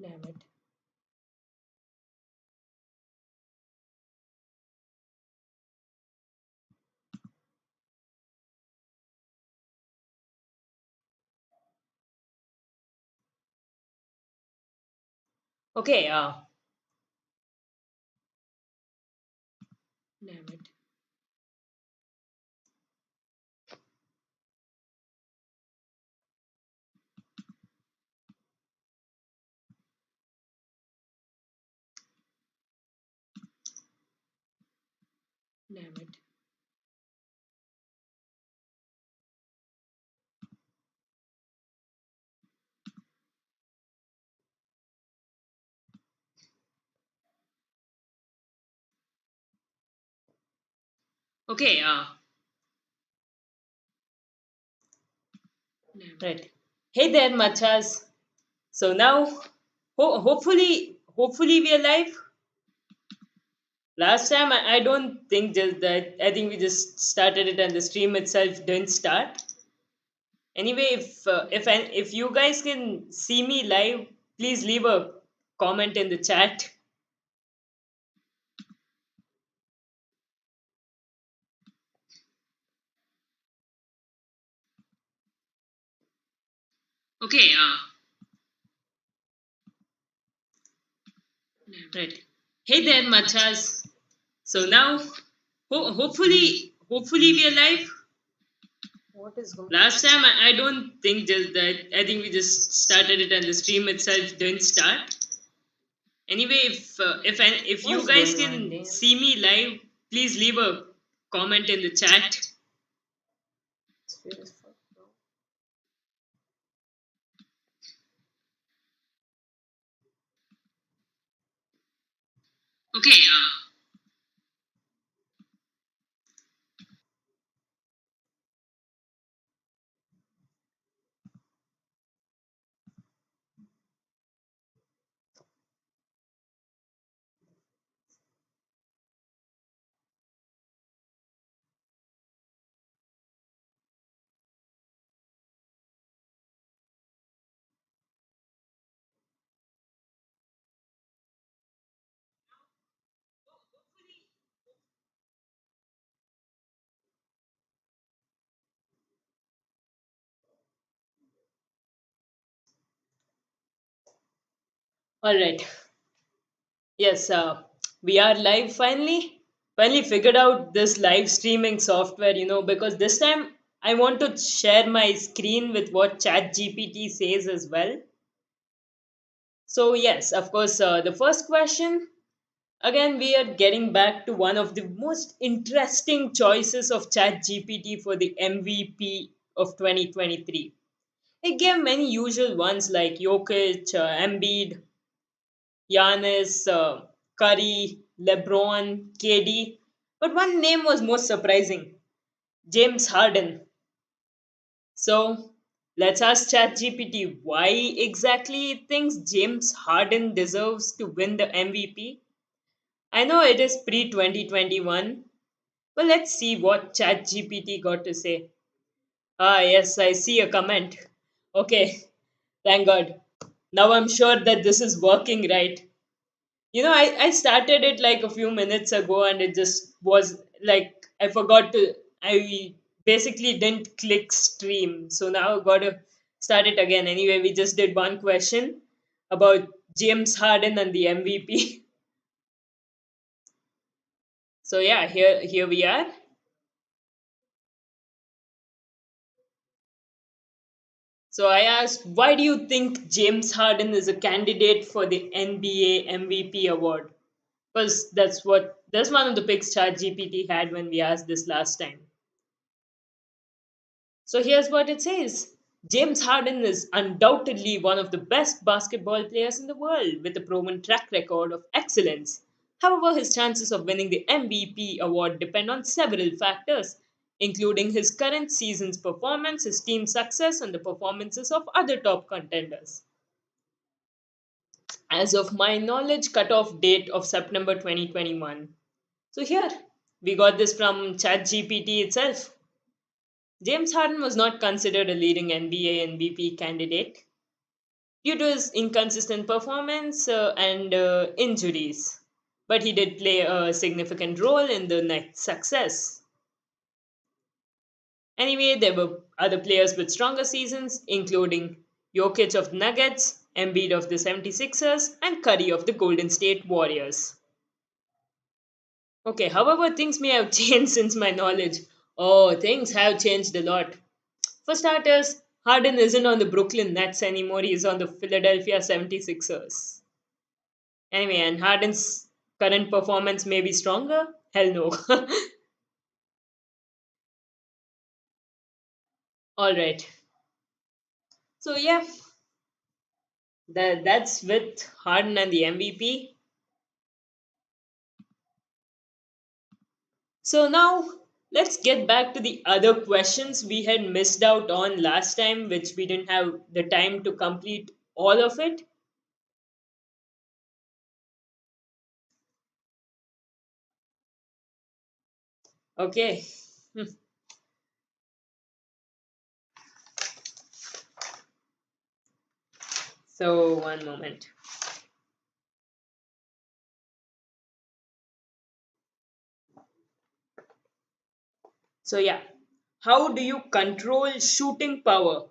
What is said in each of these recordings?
Damn it. Okay, damn it. Damn it. Okay, right. Hey there, machas. So now, hopefully we are live. Last time, I don't think just that. I think we just started it and the stream itself didn't start. Anyway, if you guys can see me live, please leave a comment in the chat. Okay, right. Hey there, machas. So now, hopefully we are live. What is going? Last time, I don't think just that. I think we just started it and the stream itself didn't start. Anyway, if you guys can see me live, please leave a comment in the chat. Okay, all right. Yes, we are live finally. Finally figured out this live streaming software, because this time I want to share my screen with what Chat GPT says as well. So, yes, of course, the first question again, we are getting back to one of the most interesting choices of Chat GPT for the MVP of 2023. It gave many usual ones like Jokic, Embiid, Giannis, Curry, LeBron, KD. But one name was most surprising: James Harden. So let's ask ChatGPT why exactly it thinks James Harden deserves to win the MVP. I know it is pre 2021, but let's see what ChatGPT got to say. Ah, yes, I see a comment. Okay, thank God. Now I'm sure that this is working right. I started it like a few minutes ago and it just was like I basically didn't click stream. So now I gotta start it again. Anyway, we just did one question about James Harden and the MVP. So yeah, here we are. So I asked, why do you think James Harden is a candidate for the NBA MVP award? Because that's one of the picks ChatGPT had when we asked this last time. So here's what it says: James Harden is undoubtedly one of the best basketball players in the world with a proven track record of excellence. However, his chances of winning the MVP award depend on several factors, including his current season's performance, his team's success, and the performances of other top contenders. As of my knowledge, cutoff date of September 2021. So here, we got this from ChatGPT itself. James Harden was not considered a leading NBA MVP candidate due to his inconsistent performance and injuries. But he did play a significant role in the Nets' success. Anyway, there were other players with stronger seasons, including Jokic of the Nuggets, Embiid of the 76ers, and Curry of the Golden State Warriors. Okay, however, things may have changed since my knowledge. Oh, things have changed a lot. For starters, Harden isn't on the Brooklyn Nets anymore, he's on the Philadelphia 76ers. Anyway, and Harden's current performance may be stronger? Hell no. Alright. So, yeah, that's with Harden and the MVP. So, now let's get back to the other questions we had missed out on last time, which we didn't have the time to complete all of it. Okay. So, one moment. So, yeah, how do you control shooting power?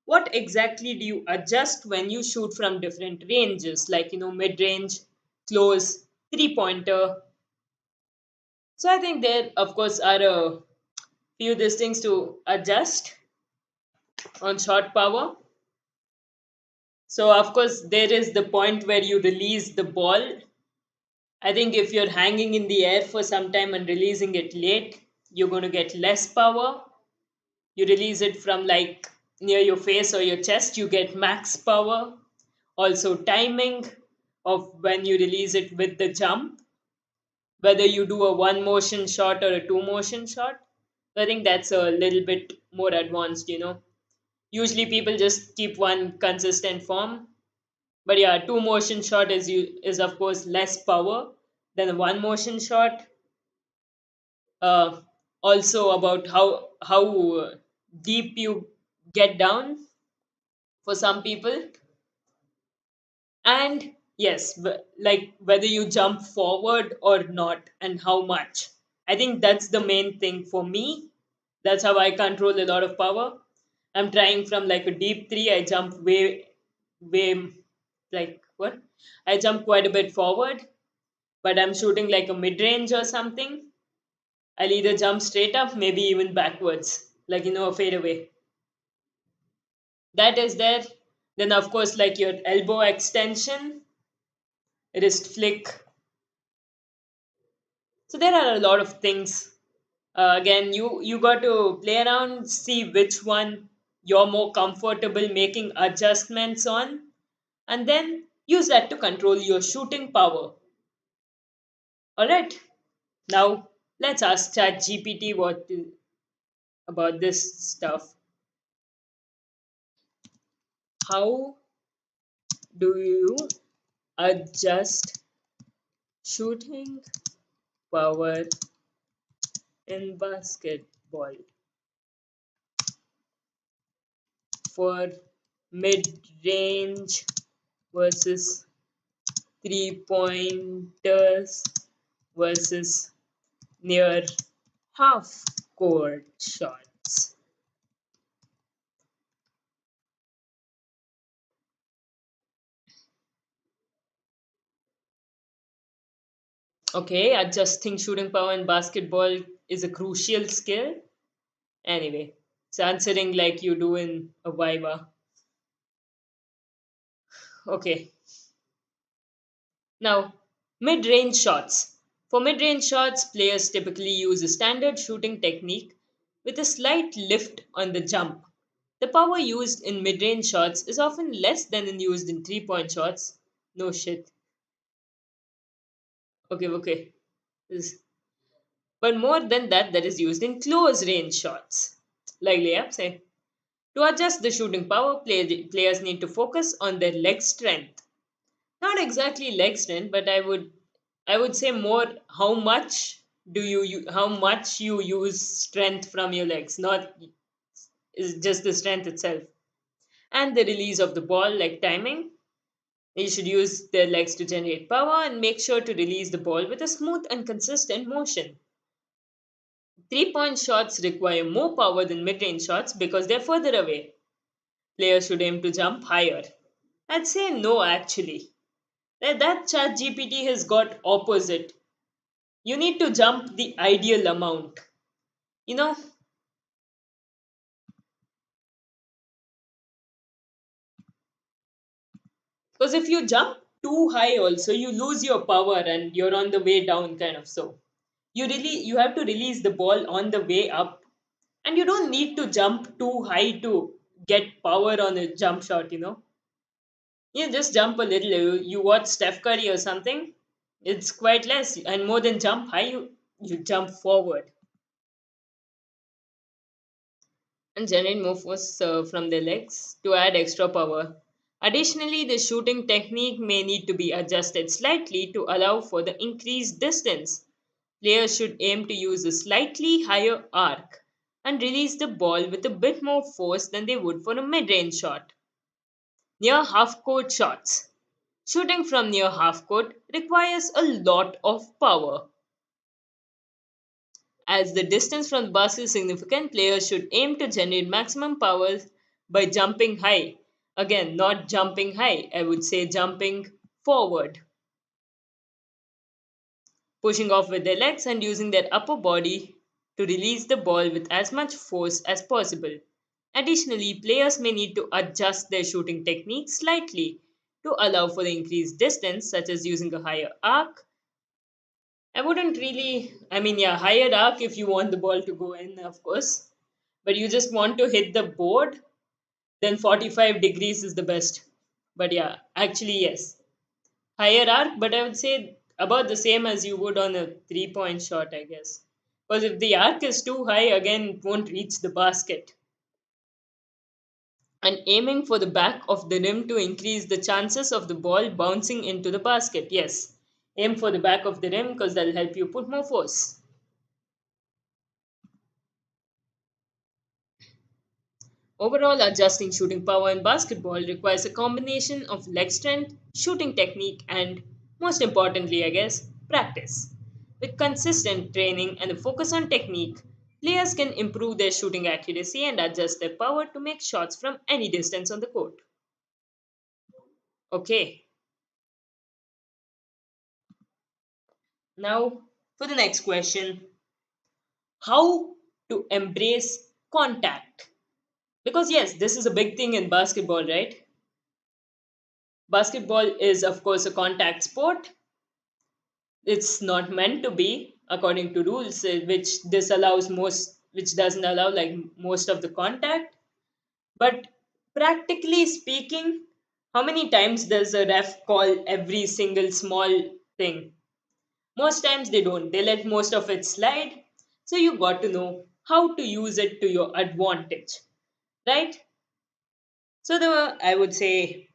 What exactly do you adjust when you shoot from different ranges, like, mid range, close, three pointer? So, I think there, of course, are a few these things to adjust on shot power. So, of course, there is the point where you release the ball. I think if you're hanging in the air for some time and releasing it late, you're going to get less power. You release it from like near your face or your chest, you get max power. Also, timing of when you release it with the jump, whether you do a one motion shot or a two motion shot. I think that's a little bit more advanced. Usually, people just keep one consistent form. But yeah, two motion shot is of course less power than a one motion shot. Uh, Also about how deep you get down for some people, and yes, like whether you jump forward or not and how much. I think that's the main thing for me. That's how I control a lot of power. I'm trying from like a deep three, I jump way, like what, I jump quite a bit forward, but I'm shooting like a mid range or something, I'll either jump straight up, maybe even backwards, like a fadeaway. That is there. Then of course, like your elbow extension, wrist flick. So there are a lot of things. Again, you got to play around, see which one you're more comfortable making adjustments on, and then use that to control your shooting power. All right. Now let's ask Chat GPT about this stuff. How do you adjust shooting power in basketball for mid range versus three pointers versus near half court shots? Okay, adjusting shooting power in basketball is a crucial skill. Anyway, it's answering like you do in a Viva. Okay, now mid range shots. For mid range shots, players typically use a standard shooting technique with a slight lift on the jump. The power used in mid range shots is often less than in used in 3-point shots. No shit. Okay. This- But more than that, that is used in close range shots, like layups. To adjust the shooting power, players need to focus on their leg strength. Not exactly leg strength, but I would say more how much how much you use strength from your legs, not is just the strength itself. And the release of the ball, like timing. You should use their legs to generate power and make sure to release the ball with a smooth and consistent motion. 3 point shots require more power than mid range shots because they're further away. Players should aim to jump higher. I'd say no, actually. That Chat GPT has got opposite. You need to jump the ideal amount. You know, because if you jump too high also, you lose your power and you're on the way down kind of so. You have to release the ball on the way up, and you don't need to jump too high to get power on a jump shot. You just jump a little. You watch Steph Curry or something, it's quite less. And more than jump high, you jump forward and generate more force from their legs to add extra power. Additionally, the shooting technique may need to be adjusted slightly to allow for the increased distance. Players should aim to use a slightly higher arc and release the ball with a bit more force than they would for a mid range shot. Near half court shots. Shooting from near half court requires a lot of power. As the distance from the basket is significant, players should aim to generate maximum power by jumping high. Again, not jumping high, I would say jumping forward, pushing off with their legs and using their upper body to release the ball with as much force as possible. Additionally, players may need to adjust their shooting technique slightly to allow for the increased distance, such as using a higher arc. I wouldn't really, I mean, yeah, higher arc if you want the ball to go in, of course, but you just want to hit the board, then 45 degrees is the best. But yeah, actually, yes, higher arc, but I would say about the same as you would on a 3 point shot, I guess. Because if the arc is too high, again, it won't reach the basket. And aiming for the back of the rim to increase the chances of the ball bouncing into the basket. Yes, aim for the back of the rim because that'll help you put more force. Overall, adjusting shooting power in basketball requires a combination of leg strength, shooting technique, and most importantly, I guess, practice. With consistent training and a focus on technique, players can improve their shooting accuracy and adjust their power to make shots from any distance on the court. Okay, now for the next question: how to embrace contact? Because, yes, this is a big thing in basketball, right? Basketball is, of course, a contact sport. It's not meant to be according to rules, which disallows most, which doesn't allow like most of the contact. But practically speaking, how many times does a ref call every single small thing? Most times they don't. They let most of it slide. So you got to know how to use it to your advantage, right? So the I would say,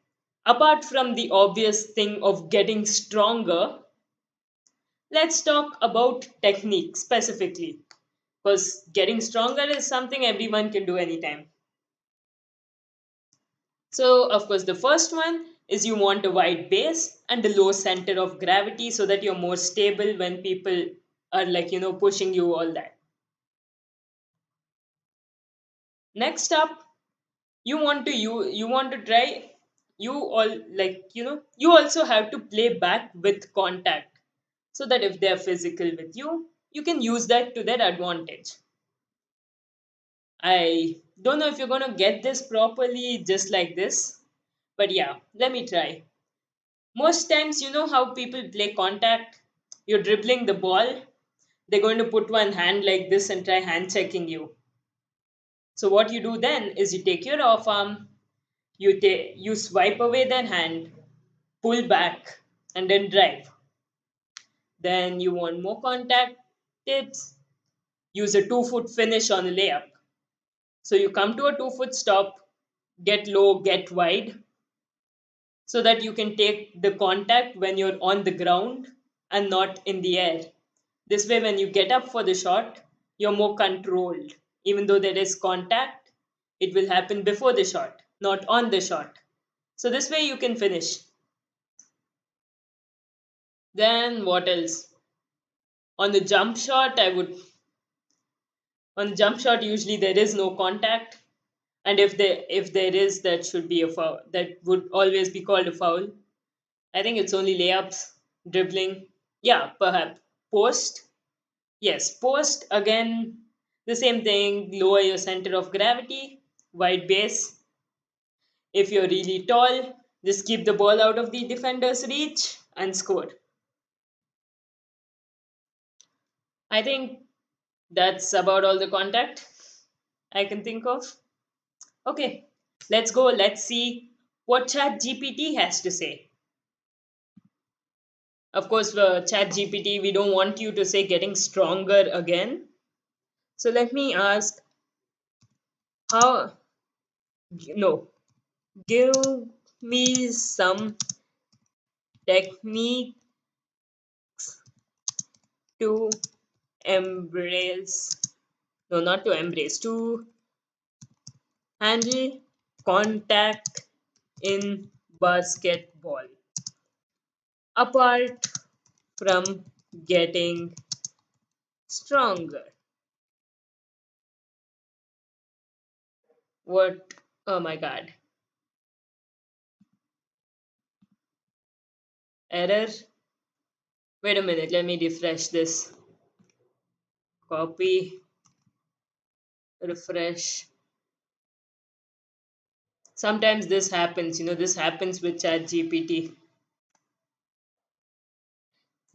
apart from the obvious thing of getting stronger, let's talk about technique specifically, because getting stronger is something everyone can do anytime. So, of course, the first one is you want a wide base and a low center of gravity so that you're more stable when people are pushing you, all that. Next up, you want to try you all you also have to play back with contact so that if they're physical with you can use that to their advantage. I don't know if you're going to get this properly just like this, but yeah, let me try. Most times, you know how people play contact? You're dribbling the ball, they're going to put one hand like this and try hand checking you. So, what you do then is you take your off arm, you swipe away their hand, pull back, and then drive. Then you want more contact tips, use a 2 foot finish on a layup. So, you come to a 2 foot stop, get low, get wide, so that you can take the contact when you're on the ground and not in the air. This way, when you get up for the shot, you're more controlled. Even though there is contact, it will happen before the shot, not on the shot. So this way you can finish. Then what else? On the jump shot, on the jump shot usually there is no contact, and if there is, that should be a foul. That would always be called a foul. I think it's only layups, dribbling. Yeah, perhaps post. Yes, post again, the same thing. Lower your center of gravity, wide base. If you're really tall, just keep the ball out of the defender's reach and score. I think that's about all the contact I can think of. Okay, let's go. Let's see what Chat GPT has to say. Of course, for Chat GPT, we don't want you to say getting stronger again. So let me ask how, no, give me some technique to embrace, no, not to embrace, to handle contact in basketball. Apart from getting stronger. What? Oh my god. Error? Wait a minute, let me refresh this. Copy, refresh. Sometimes this happens, this happens with Chat GPT.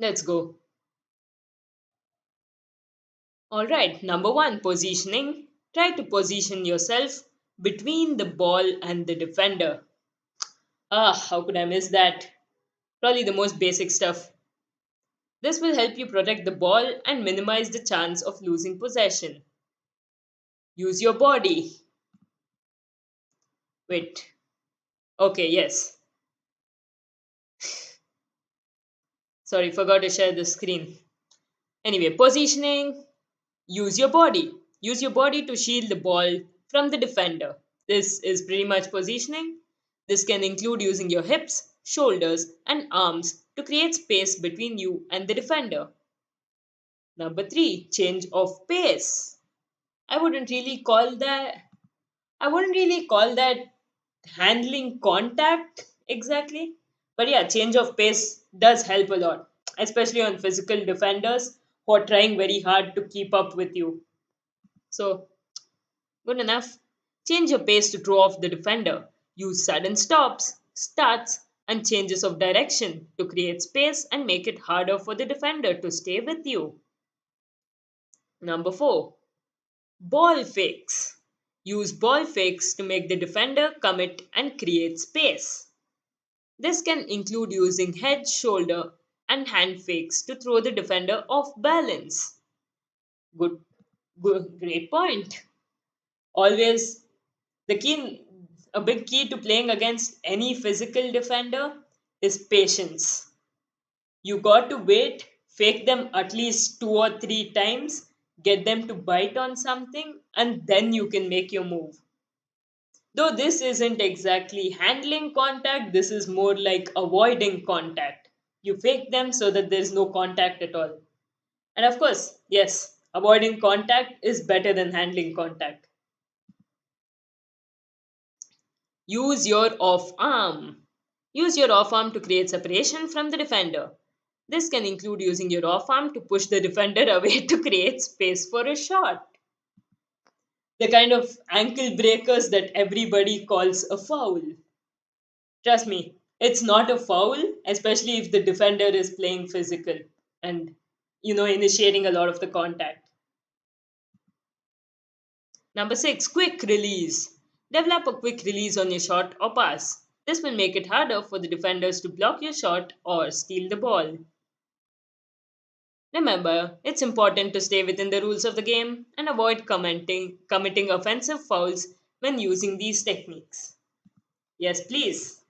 Let's go. Alright, number one, positioning. Try to position yourself between the ball and the defender. Ah, how could I miss that? Probably the most basic stuff. This will help you protect the ball and minimize the chance of losing possession. Use your body. Wait. Okay, yes. Sorry, forgot to share the screen. Anyway, positioning. Use your body. Use your body to shield the ball from the defender. This is pretty much positioning. This can include using your hips, shoulders, and arms to create space between you and the defender. Number three, change of pace. I wouldn't really call that I wouldn't really call that handling contact exactly. But yeah, change of pace does help a lot, especially on physical defenders who are trying very hard to keep up with you. So, good enough. Change your pace to throw off the defender. Use sudden stops, starts, and changes of direction to create space and make it harder for the defender to stay with you. Number 4. Ball fakes. Use ball fakes to make the defender commit and create space. This can include using head, shoulder, and hand fakes to throw the defender off balance. Good, great point. Always the key, a big key to playing against any physical defender is patience. You got to wait, fake them at least 2 or 3 times, get them to bite on something, and then you can make your move. Though this isn't exactly handling contact, this is more like avoiding contact. You fake them so that there's no contact at all. And of course, yes, avoiding contact is better than handling contact. Use your off arm. Use your off arm to create separation from the defender. This can include using your off arm to push the defender away to create space for a shot. The kind of ankle breakers that everybody calls a foul. Trust me, it's not a foul, especially if the defender is playing physical and initiating a lot of the contact. Number 6, quick release. Develop a quick release on your shot or pass. This will make it harder for the defenders to block your shot or steal the ball. Remember, it's important to stay within the rules of the game and avoid committing offensive fouls when using these techniques. Yes, please.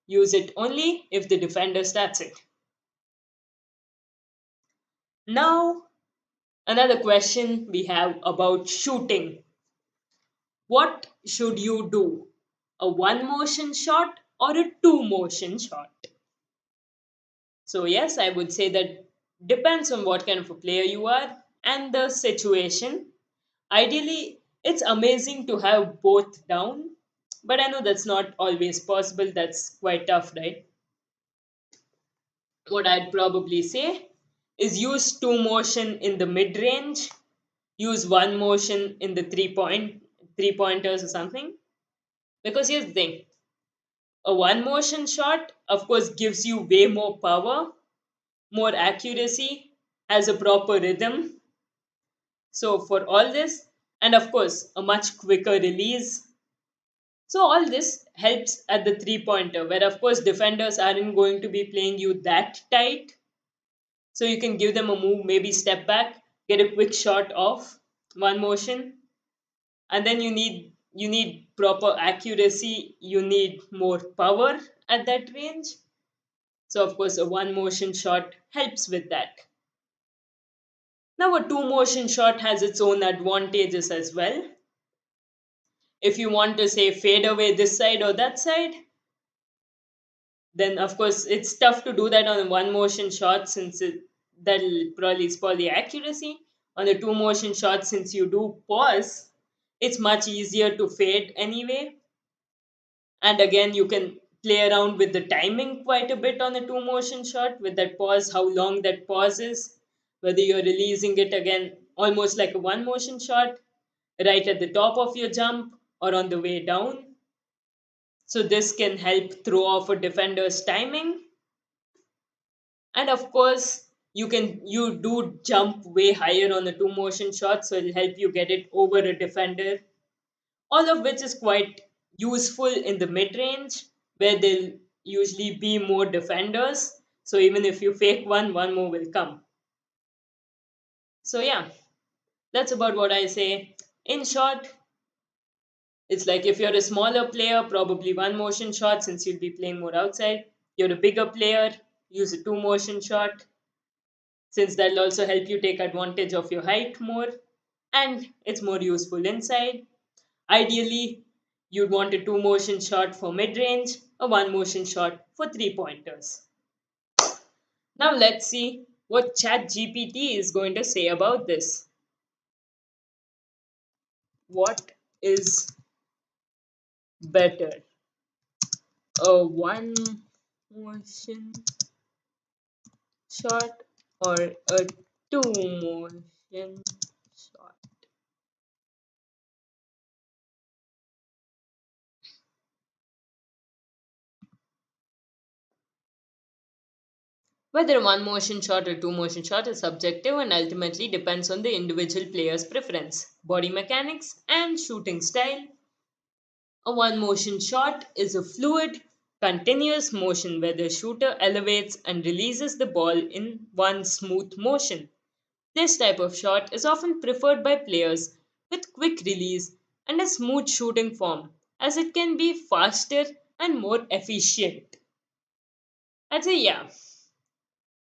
Use it only if the defender starts it. Now, another question we have about shooting. What should you do? a one motion shot or a two motion shot? So, yes, I would say that depends on what kind of a player you are and the situation. Ideally, it's amazing to have both down, but I know that's not always possible. That's quite tough, right? What I'd probably say is use two motion in the mid range, use one motion in the 3 pointers or something. Because here's the thing, a one motion shot, of course, gives you way more power, more accuracy, has a proper rhythm. So, for all this, and of course, a much quicker release. So, all this helps at the 3 pointer, where of course, defenders aren't going to be playing you that tight. So, you can give them a move, maybe step back, get a quick shot off one motion, and then you need proper accuracy, you need more power at that range. So, of course, a one motion shot helps with that. Now, a two motion shot has its own advantages as well. If you want to say fade away this side or that side, then of course it's tough to do that on a one motion shot since that'll probably spoil the accuracy. On a two motion shot, since you do pause, it's much easier to fade anyway. And again, you can play around with the timing quite a bit on a two motion shot with that pause, how long that pause is, whether you're releasing it again almost like a one motion shot, right at the top of your jump or on the way down. So this can help throw off a defender's timing. And of course, you do jump way higher on a two motion shot, so it'll help you get it over a defender. All of which is quite useful in the mid range where there'll usually be more defenders. So even if you fake one more will come. So yeah, that's about what I say. In short, it's like if you're a smaller player, probably one motion shot since you'll be playing more outside. You're a bigger player, use a two motion shot since that'll also help you take advantage of your height more and it's more useful inside. Ideally, you'd want a two motion shot for mid range, a one motion shot for 3 pointers. Now let's see what Chat GPT is going to say about this. What is better? A one motion shot or a two motion shot? Whether a one motion shot or two motion shot is subjective and ultimately depends on the individual player's preference, body mechanics, and shooting style. A one motion shot is a fluid, continuous motion where the shooter elevates and releases the ball in one smooth motion. This type of shot is often preferred by players with quick release and a smooth shooting form, as it can be faster and more efficient. I'd say, yeah,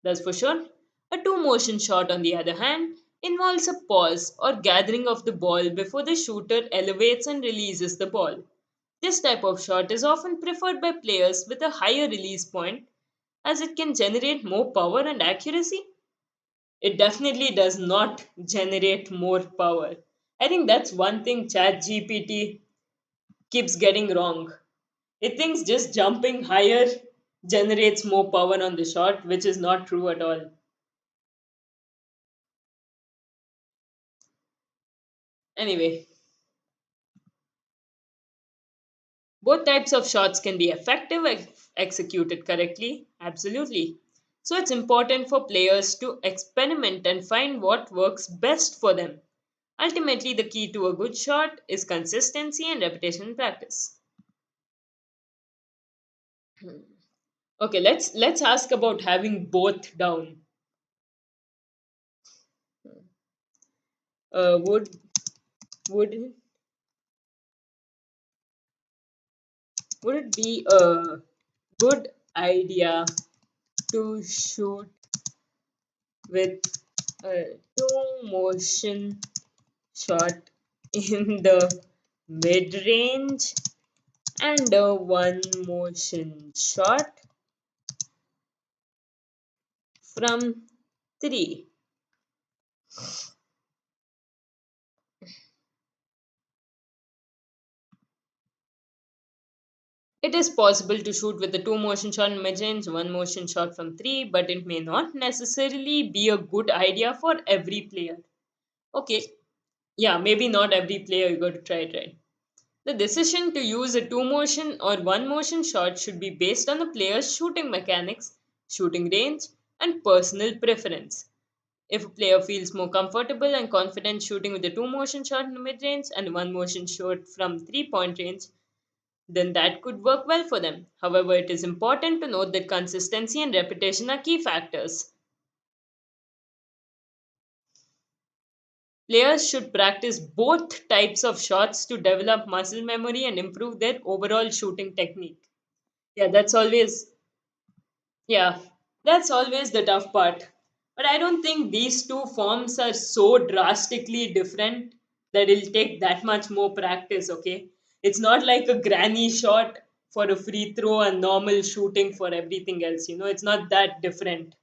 that's for sure. A two motion shot, on the other hand, involves a pause or gathering of the ball before the shooter elevates and releases the ball. This type of shot is often preferred by players with a higher release point as it can generate more power and accuracy. It definitely does not generate more power. I think that's one thing ChatGPT keeps getting wrong. It thinks just jumping higher generates more power on the shot, which is not true at all. Anyway, both types of shots can be effective if executed correctly, absolutely. So it's important for players to experiment and find what works best for them. Ultimately, the key to a good shot is consistency and repetition in practice. Okay, let's ask about having both down. Uh, would would would it be a good idea to shoot with a two motion shot in the mid range and a one motion shot from three. It is possible to shoot with a two motion shot in mid range, one motion shot from three, but it may not necessarily be a good idea for every player. Okay, yeah, maybe not every player, you got to try it right. The decision to use a two motion or one motion shot should be based on the player's shooting mechanics, shooting range, and personal preference. If a player feels more comfortable and confident shooting with a two motion shot in the mid range and one motion shot from 3 point range, then that could work well for them. However, it is important to note that consistency and repetition are key factors. Players should practice both types of shots to develop muscle memory and improve their overall shooting technique. Yeah, yeah, that's always the tough part. But I don't think these two forms are so drastically different that it'll take that much more practice, okay? It's not like a granny shot for a free throw and normal shooting for everything else, it's not that different.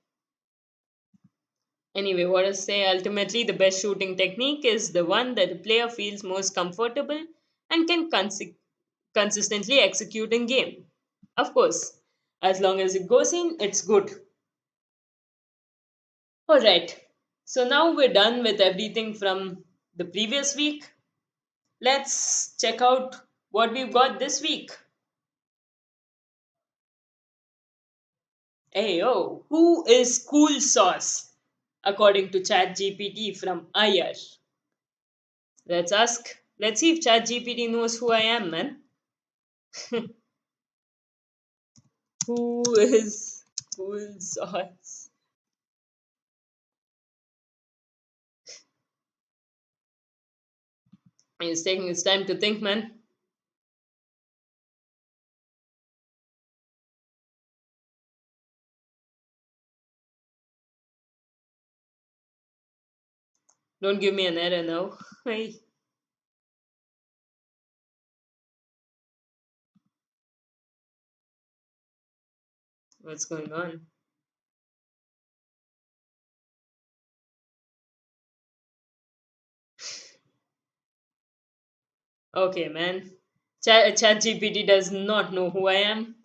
Anyway, what I say ultimately, the best shooting technique is the one that the player feels most comfortable and can consistently execute in game. Of course, as long as it goes in, it's good. All right. So now we're done with everything from the previous week. Let's check out what we've got this week. Hey, oh, who is Cool Sauce? According to Chat GPT from IR. Let's see if Chat GPT knows who I am, man. Who is Cool Sauce? He's taking his time to think, man. Don't give me an error now. Hey, what's going on? Okay, man. Chat GPT does not know who I am.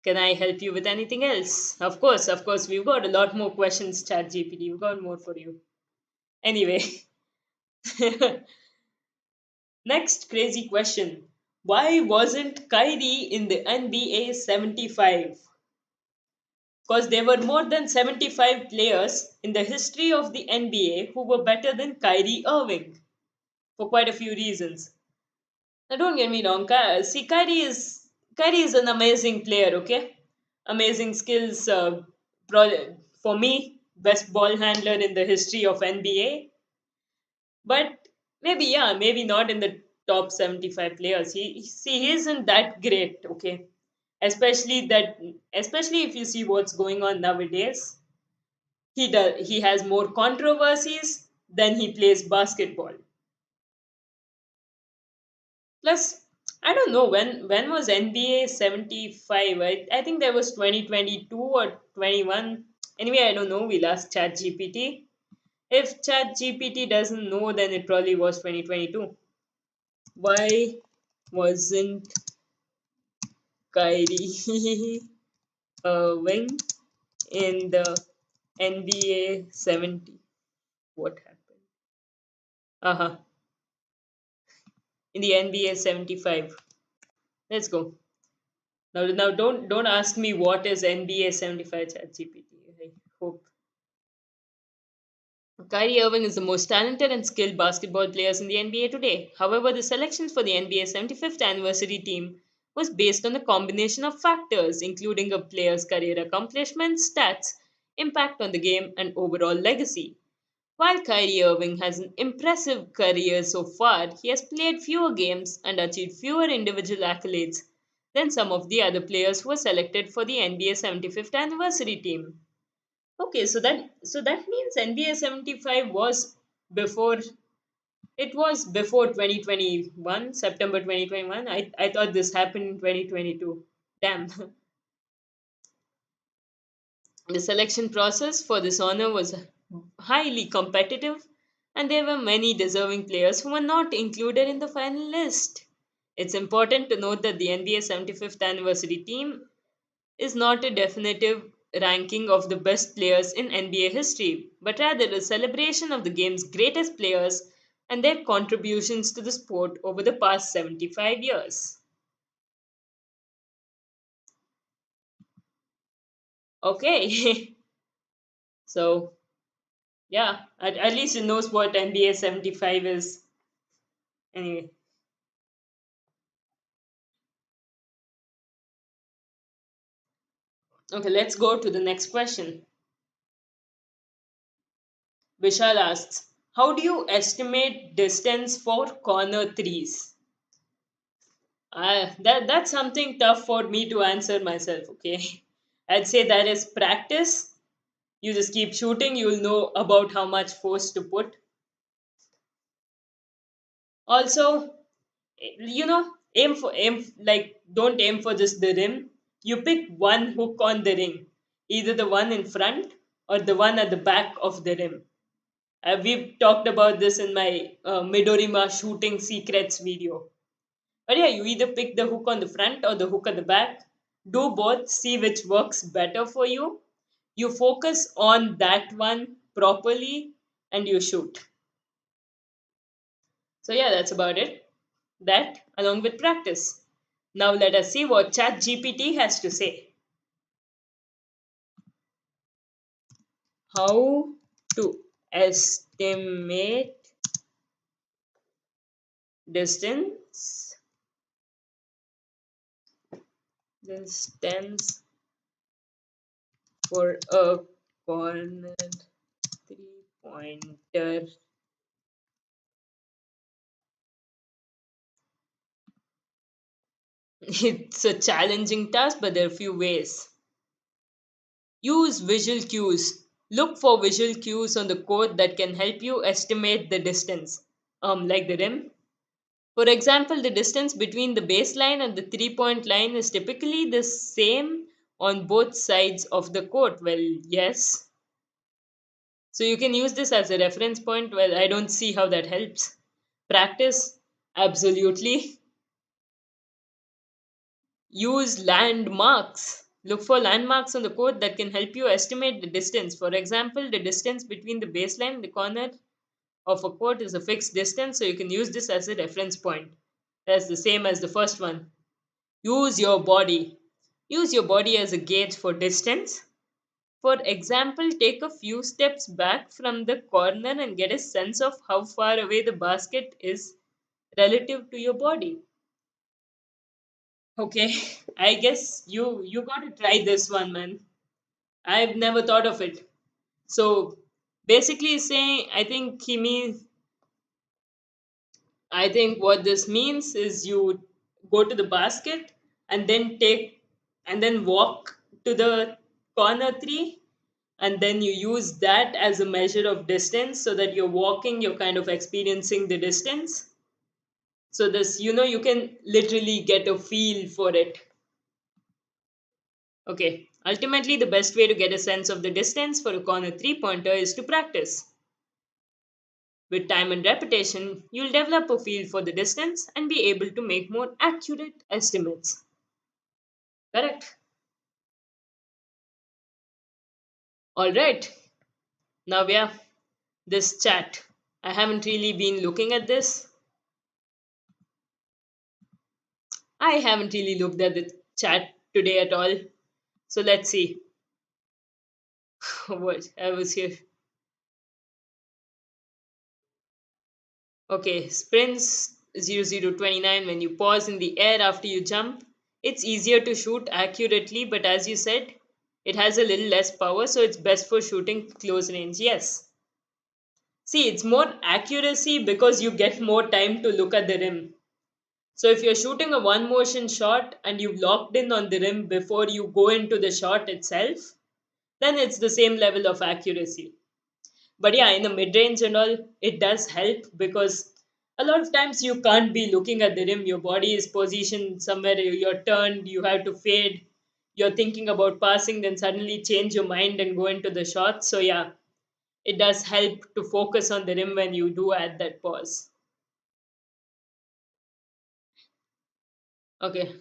Can I help you with anything else? Of course, we've got a lot more questions, Chat GPT. We've got more for you. Anyway, next crazy question. Why wasn't Kyrie in the NBA 75? Because there were more than 75 players in the history of the NBA who were better than Kyrie Irving for quite a few reasons. Now, don't get me wrong. See, Kyrie is an amazing player. Okay, amazing skills. For me, best ball handler in the history of NBA. But maybe yeah, maybe not in the top 75 players. He isn't that great. Okay, especially that especially if you see what's going on nowadays. He has more controversies than he plays basketball. Plus, I don't know when was NBA 75. I think that was 2022 or 21. Anyway, I don't know. We'll ask Chat GPT. If Chat GPT doesn't know, then it probably was 2022. Why wasn't Kyrie Irving in the NBA 70? What happened? Uh-huh. In the NBA 75. Let's go. Now don't ask me what is NBA 75 Chat GPT. I hope. Kyrie Irving is the most talented and skilled basketball players in the NBA today. However, the selections for the NBA 75th anniversary team was based on a combination of factors, including a player's career accomplishments, stats, impact on the game, and overall legacy. While Kyrie Irving has an impressive career so far, he has played fewer games and achieved fewer individual accolades than some of the other players who were selected for the NBA 75th anniversary team. Okay, so that means NBA 75 was before It was before 2021, September 2021. I thought this happened in 2022. Damn. The selection process for this honor was highly competitive, and there were many deserving players who were not included in the final list. It's important to note that the NBA 75th anniversary team is not a definitive ranking of the best players in NBA history, but rather a celebration of the game's greatest players and their contributions to the sport over the past 75 years. Okay, so yeah, at least it knows what NBA 75 is. Anyway, okay, let's go to the next question. Vishal asks, how do you estimate distance for corner threes? That's something tough for me to answer myself, okay? I'd say that is practice. You just keep shooting, you'll know about how much force to put. Also, aim like don't aim for just the rim. You pick one hook on the ring, either the one in front or the one at the back of the rim. We've talked about this in my Midorima shooting secrets video. But yeah, you either pick the hook on the front or the hook at the back. Do both, see which works better for you. You focus on that one properly and you shoot. So yeah, that's about it. That along with practice. Now let us see what Chat GPT has to say. How to estimate distance distance for a corner three pointer. It's a challenging task, but there are a few ways. Use visual cues. Look for visual cues on the court that can help you estimate the distance, like the rim. For example, the distance between the baseline and the 3 point line is typically the same on both sides of the court. Well, yes. So you can use this as a reference point. Well, I don't see how that helps. Practice? Absolutely. Use landmarks. Look for landmarks on the court that can help you estimate the distance. For example, the distance between the baseline and the corner of a court is a fixed distance, so you can use this as a reference point. That's the same as the first one. Use your body. Use your body as a gauge for distance. For example, take a few steps back from the corner and get a sense of how far away the basket is relative to your body. Okay, I guess you got to try this one, man. I've never thought of it. So basically, saying I think what this means is you go to the basket and then walk to the corner three, and then you use that as a measure of distance, so that you're walking, you're kind of experiencing the distance. So this, you can literally get a feel for it. Okay, ultimately, the best way to get a sense of the distance for a corner three pointer is to practice. With time and repetition, you'll develop a feel for the distance and be able to make more accurate estimates. Correct? Alright, now yeah, this chat. I haven't really been looking at this. I haven't really looked at the chat today at all. So let's see. What I was here. Okay, sprints 0029. When you pause in the air after you jump, it's easier to shoot accurately, but as you said, it has a little less power, so it's best for shooting close range. Yes. See, it's more accuracy because you get more time to look at the rim. So if you're shooting a one motion shot and you've locked in on the rim before you go into the shot itself, then it's the same level of accuracy. But yeah, in the mid range and all, it does help because A lot of times you can't be looking at the rim. Your body is positioned somewhere. You're turned. You have to fade. You're thinking about passing, then suddenly change your mind and go into the shot. So yeah, it does help to focus on the rim when you do add that pause. Okay,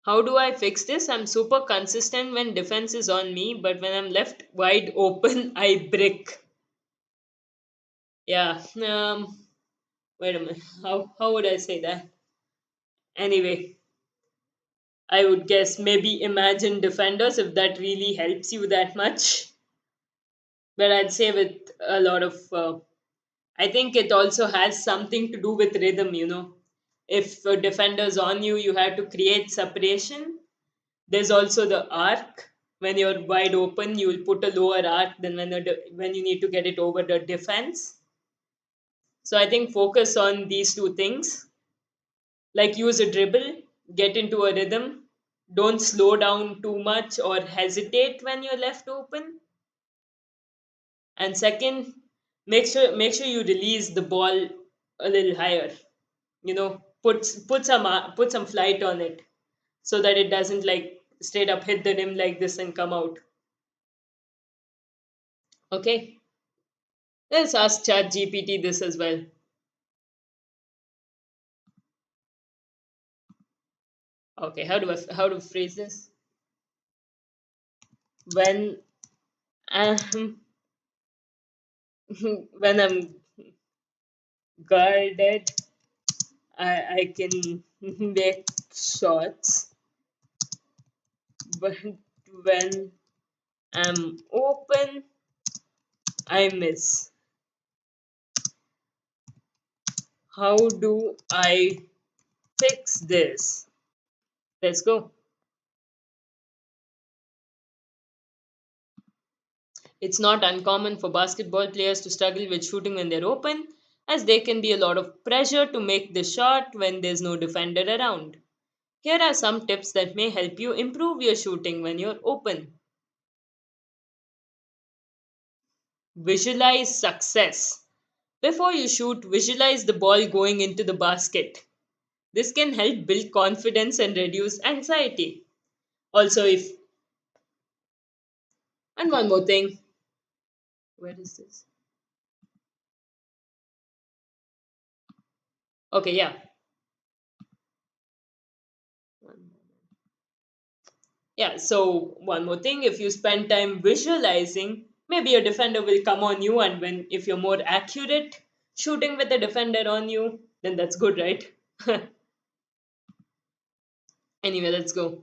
how do I fix this? I'm super consistent when defense is on me, but when I'm left wide open, I brick. Yeah. Wait a minute. How would I say that? Anyway, I would guess maybe imagine defenders if that really helps you that much. But I'd say with a lot of, I think it also has something to do with rhythm. If a defender's on you, you have to create separation. There's also the arc. When you're wide open, you will put a lower arc than when you need to get it over the defense. So I think focus on these two things. Like use a dribble, get into a rhythm. Don't slow down too much or hesitate when you're left open. And second, make sure you release the ball a little higher. Put some flight on it so that it doesn't like straight up hit the rim like this and come out. Okay, let's ask Chat GPT this as well. Okay, how do I phrase this? When um when I'm guarded, I can make shots, but when I'm open, I miss. How do I fix this? Let's go. It's not uncommon for basketball players to struggle with shooting when they're open, as there can be a lot of pressure to make the shot when there's no defender around. Here are some tips that may help you improve your shooting when you're open. Visualize success. Before you shoot, visualize the ball going into the basket. This can help build confidence and reduce anxiety. Also, if, and one more thing, where is this? Okay, yeah. Yeah, so one more thing, if you spend time visualizing, maybe a defender will come on you, and when if you're more accurate shooting with a defender on you, then that's good, right? Anyway, let's go.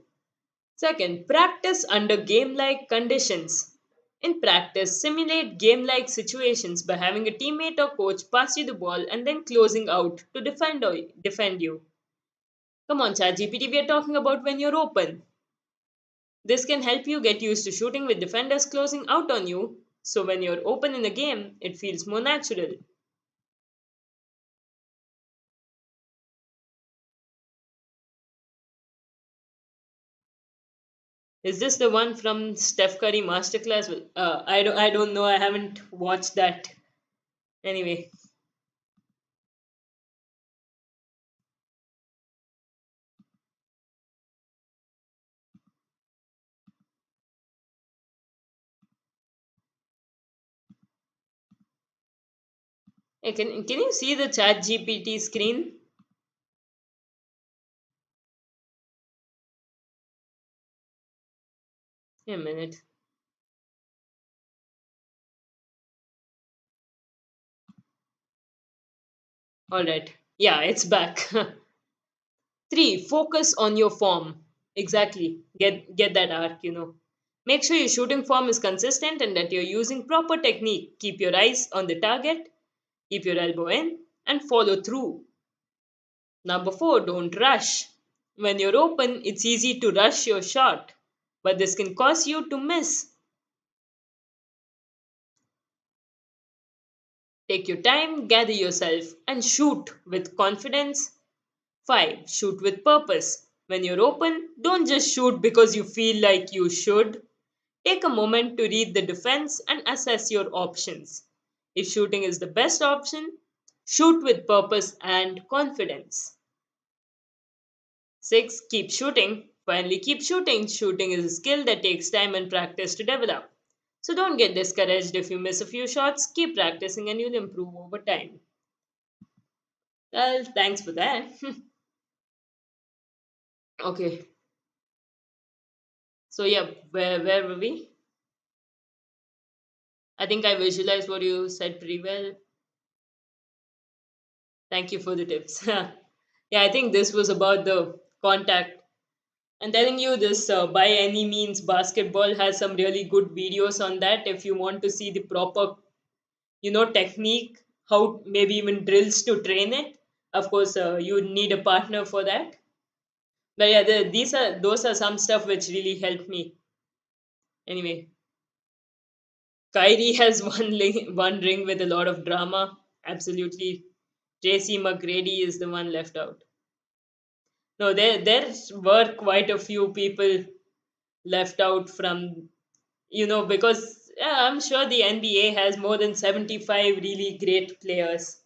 Second, practice under game like conditions. In practice, simulate game like situations by having a teammate or coach pass you the ball and then closing out to defend you. Come on, ChatGPT, we are talking about when you're open. This can help you get used to shooting with defenders closing out on you, so when you're open in a game, it feels more natural. Is this the one from Steph Curry Masterclass? I don't know. I haven't watched that. Anyway, hey, can you see the Chat GPT screen? A minute. All right. Yeah, it's back. Three, focus on your form. Exactly. Get that arc. Make sure your shooting form is consistent and that you're using proper technique. Keep your eyes on the target, keep your elbow in, and follow through. Number four, don't rush. When you're open, it's easy to rush your shot, but this can cause you to miss. Take your time, gather yourself, and shoot with confidence. 5. Shoot with purpose. When you're open, don't just shoot because you feel like you should. Take a moment to read the defense and assess your options. If shooting is the best option, shoot with purpose and confidence. 6. Keep shooting. Finally, keep shooting. Shooting is a skill that takes time and practice to develop. So don't get discouraged if you miss a few shots. Keep practicing and you'll improve over time. Well, thanks for that. Okay, so yeah, where were we? I think I visualized what you said pretty well. Thank you for the tips. Yeah, I think this was about the contact. And telling you this, by any means, basketball has some really good videos on that. If you want to see the proper, technique, how maybe even drills to train it. Of course, you need a partner for that. But yeah, those are some stuff which really helped me. Anyway, Kyrie has one ring with a lot of drama. Absolutely, Tracy McGrady is the one left out. No, there were quite a few people left out from, because yeah, I'm sure the NBA has more than 75 really great players.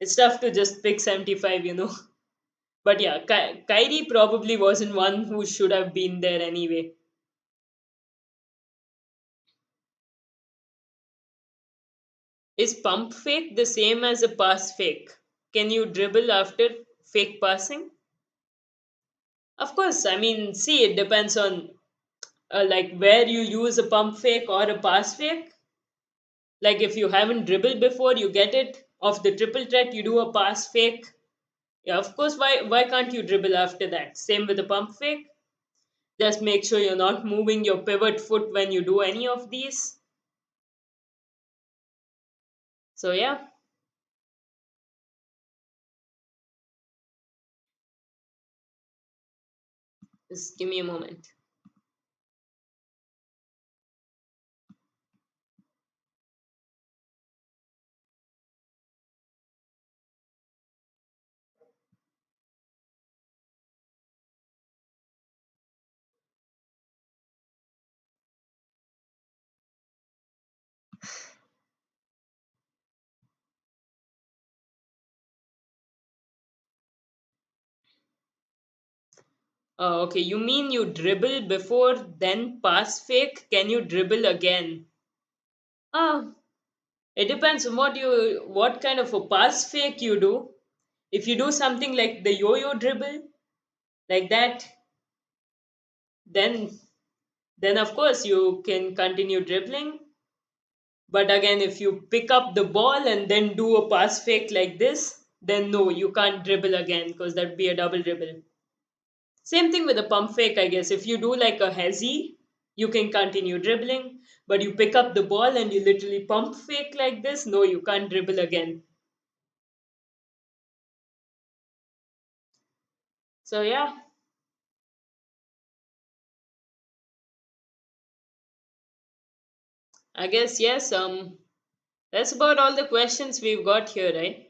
It's tough to just pick 75. But yeah, Kyrie probably wasn't one who should have been there anyway. Is pump fake the same as a pass fake? Can you dribble after fake passing? Of course, I mean, see, it depends on like where you use a pump fake or a pass fake. Like if you haven't dribbled before, you get it off the triple threat, you do a pass fake. Yeah, of course. Why can't you dribble after that? Same with the pump fake. Just make sure you're not moving your pivot foot when you do any of these. So yeah, just give me a moment. Okay, you mean you dribble before then pass fake? Can you dribble again? Ah, it depends on what kind of a pass fake you do. If you do something like the yo-yo dribble, like that, then of course you can continue dribbling. But again, if you pick up the ball and then do a pass fake like this, then no, you can't dribble again because that'd be a double dribble. Same thing with a pump fake, I guess. If you do like a hezzy, you can continue dribbling. But you pick up the ball and you literally pump fake like this, no, you can't dribble again. So yeah, I guess yes. That's about all the questions we've got here, right?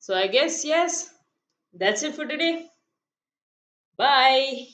So I guess yes. That's it for today. Bye.